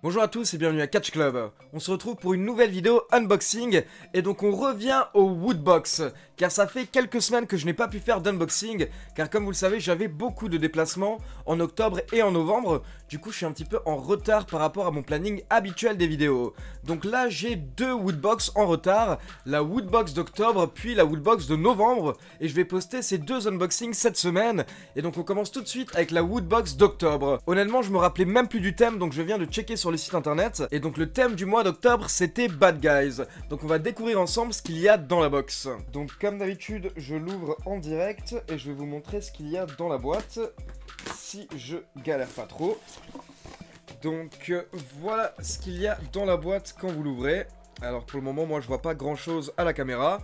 Bonjour à tous et bienvenue à Catch Club. On se retrouve pour une nouvelle vidéo unboxing et donc on revient au Woodbox car ça fait quelques semaines que je n'ai pas pu faire d'unboxing car comme vous le savez j'avais beaucoup de déplacements en octobre et en novembre. Du coup je suis un petit peu en retard par rapport à mon planning habituel des vidéos. Donc là j'ai deux Woodbox en retard, la Woodbox d'octobre puis la Woodbox de novembre et je vais poster ces deux unboxings cette semaine. Et donc on commence tout de suite avec la Woodbox d'octobre. Honnêtement je me rappelais même plus du thème donc je viens de checker sur le site internet. Et donc le thème du mois d'octobre c'était Bad Guys. Donc on va découvrir ensemble ce qu'il y a dans la box. Donc comme d'habitude je l'ouvre en direct et je vais vous montrer ce qu'il y a dans la boîte. Si je galère pas trop. Donc voilà ce qu'il y a dans la boîte quand vous l'ouvrez. Alors pour le moment moi je vois pas grand chose à la caméra.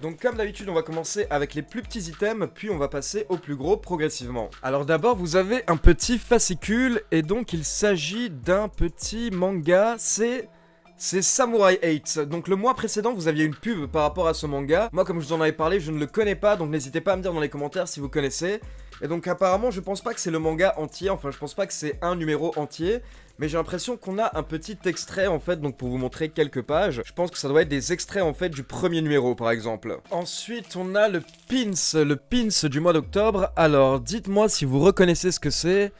Donc comme d'habitude on va commencer avec les plus petits items puis on va passer aux plus gros progressivement. Alors d'abord vous avez un petit fascicule et donc il s'agit d'un petit manga, c'est Samurai 8. Donc le mois précédent vous aviez une pub par rapport à ce manga. Moi comme je vous en avais parlé je ne le connais pas donc n'hésitez pas à me dire dans les commentaires si vous connaissez. Et donc apparemment je pense pas que c'est le manga entier, enfin je pense pas que c'est un numéro entier. Mais j'ai l'impression qu'on a un petit extrait en fait, donc pour vous montrer quelques pages. Je pense que ça doit être des extraits en fait du premier numéro par exemple. Ensuite on a le pins du mois d'octobre. Alors dites-moi si vous reconnaissez ce que c'est.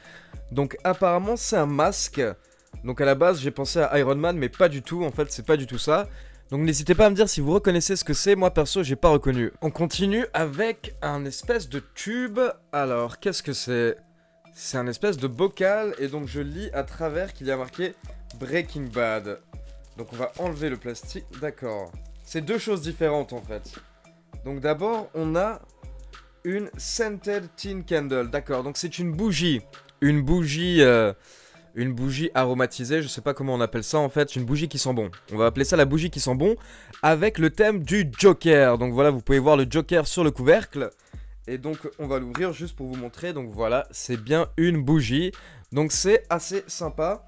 Donc apparemment c'est un masque. Donc à la base j'ai pensé à Iron Man mais pas du tout, en fait c'est pas du tout ça. Donc n'hésitez pas à me dire si vous reconnaissez ce que c'est, moi perso j'ai pas reconnu. On continue avec un espèce de tube. Alors qu'est-ce que c'est? C'est un espèce de bocal et donc je lis à travers qu'il y a marqué Breaking Bad. Donc on va enlever le plastique, d'accord. C'est deux choses différentes en fait. Donc d'abord on a une Scented Tin Candle, d'accord. Donc c'est une bougie. Une bougie aromatisée, je sais pas comment on appelle ça en fait, une bougie qui sent bon. On va appeler ça la bougie qui sent bon avec le thème du Joker. Donc voilà, vous pouvez voir le Joker sur le couvercle. Et donc on va l'ouvrir juste pour vous montrer. Donc voilà, c'est bien une bougie. Donc c'est assez sympa.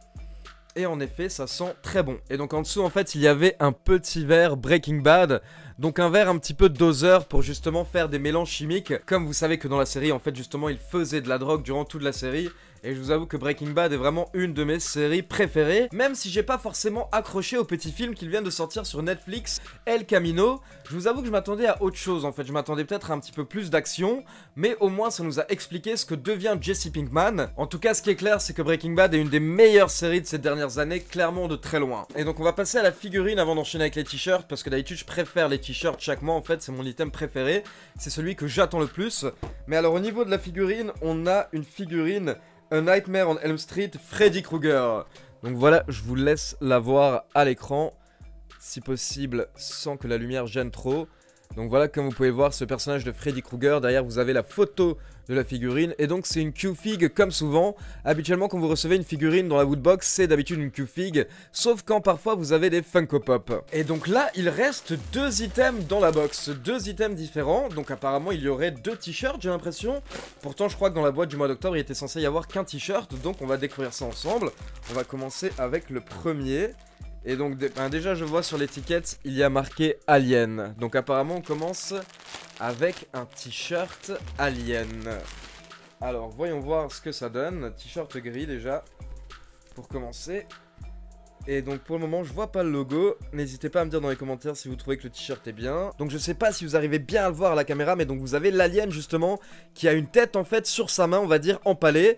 Et en effet ça sent très bon. Et donc en dessous en fait il y avait un petit verre Breaking Bad. Donc un verre un petit peu doseur pour justement faire des mélanges chimiques. Comme vous savez que dans la série en fait justement il faisait de la drogue durant toute la série. Et je vous avoue que Breaking Bad est vraiment une de mes séries préférées. Même si j'ai pas forcément accroché au petit film qu'il vient de sortir sur Netflix, El Camino. Je vous avoue que je m'attendais à autre chose en fait. Je m'attendais peut-être à un petit peu plus d'action. Mais au moins ça nous a expliqué ce que devient Jesse Pinkman. En tout cas ce qui est clair c'est que Breaking Bad est une des meilleures séries de ces dernières années. Clairement de très loin. Et donc on va passer à la figurine avant d'enchaîner avec les t-shirts. Parce que d'habitude je préfère les t-shirts chaque mois en fait. C'est mon item préféré. C'est celui que j'attends le plus. Mais alors au niveau de la figurine on a une figurine A Nightmare on Elm Street, Freddy Krueger. Donc voilà, je vous laisse la voir à l'écran, si possible sans que la lumière gêne trop. Donc voilà, comme vous pouvez voir, ce personnage de Freddy Krueger, derrière vous avez la photo de la figurine. Et donc c'est une Q-Fig comme souvent. Habituellement quand vous recevez une figurine dans la Woodbox, c'est d'habitude une Q-Fig. Sauf quand parfois vous avez des Funko Pop. Et donc là, il reste deux items dans la box. Deux items différents. Donc apparemment il y aurait deux t-shirts, j'ai l'impression. Pourtant je crois que dans la boîte du mois d'octobre il était censé y avoir qu'un t-shirt. Donc on va découvrir ça ensemble. On va commencer avec le premier. Et donc déjà je vois sur l'étiquette il y a marqué Alien. Donc apparemment on commence avec un t-shirt Alien. Alors voyons voir ce que ça donne. T-shirt gris déjà pour commencer. Et donc pour le moment je vois pas le logo. N'hésitez pas à me dire dans les commentaires si vous trouvez que le t-shirt est bien. Donc je sais pas si vous arrivez bien à le voir à la caméra, mais donc vous avez l'alien justement qui a une tête en fait sur sa main, on va dire empalée.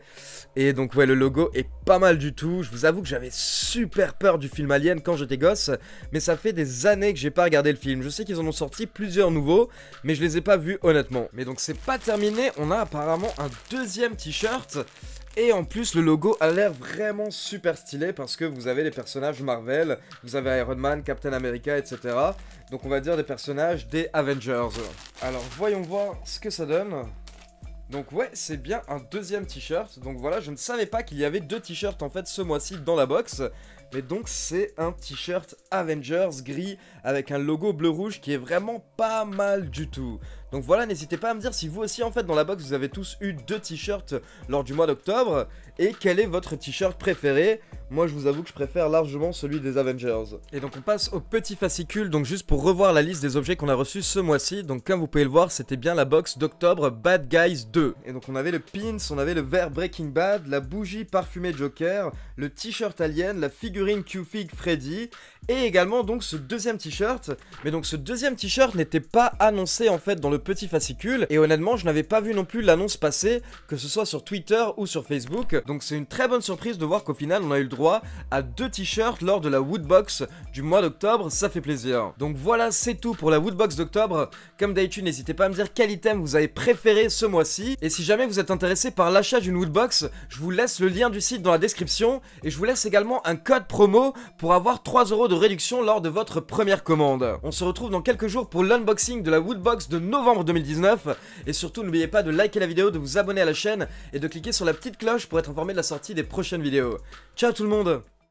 Et donc ouais, le logo est pas mal du tout. Je vous avoue que j'avais super peur du film Alien quand j'étais gosse, mais ça fait des années que j'ai pas regardé le film. Je sais qu'ils en ont sorti plusieurs nouveaux, mais je les ai pas vus honnêtement. Mais donc c'est pas terminé, on a apparemment un deuxième t-shirt. Et en plus le logo a l'air vraiment super stylé parce que vous avez les personnages Marvel, vous avez Iron Man, Captain America, etc. Donc on va dire des personnages des Avengers. Alors voyons voir ce que ça donne. Donc ouais, c'est bien un deuxième t-shirt. Donc voilà, je ne savais pas qu'il y avait deux t-shirts en fait ce mois-ci dans la box. Mais donc c'est un t-shirt Avengers gris avec un logo bleu-rouge qui est vraiment pas mal du tout. Donc voilà, n'hésitez pas à me dire si vous aussi en fait dans la box vous avez tous eu deux t-shirts lors du mois d'octobre. Et quel est votre t-shirt préféré? moi je vous avoue que je préfère largement celui des Avengers. Et donc on passe au petit fascicule, donc juste pour revoir la liste des objets qu'on a reçus ce mois-ci. Donc comme vous pouvez le voir, c'était bien la box d'octobre Bad Guys 2. Et donc on avait le pins, on avait le verre Breaking Bad, la bougie parfumée Joker, le t-shirt Alien, la figurine Q-Fig Freddy, et également donc ce deuxième t-shirt. Mais donc ce deuxième t-shirt n'était pas annoncé en fait dans le petit fascicule, et honnêtement je n'avais pas vu non plus l'annonce passer, que ce soit sur Twitter ou sur Facebook. Donc c'est une très bonne surprise de voir qu'au final on a eu le droit à 2 t-shirts lors de la Woodbox du mois d'octobre, ça fait plaisir. Donc voilà, c'est tout pour la Woodbox d'octobre. Comme d'habitude, n'hésitez pas à me dire quel item vous avez préféré ce mois-ci, et si jamais vous êtes intéressé par l'achat d'une Woodbox, je vous laisse le lien du site dans la description, et je vous laisse également un code promo pour avoir 3 € de réduction lors de votre première commande. On se retrouve dans quelques jours pour l'unboxing de la Woodbox de novembre 2019, et surtout n'oubliez pas de liker la vidéo, de vous abonner à la chaîne, et de cliquer sur la petite cloche pour être informé de la sortie des prochaines vidéos. Ciao tout le monde!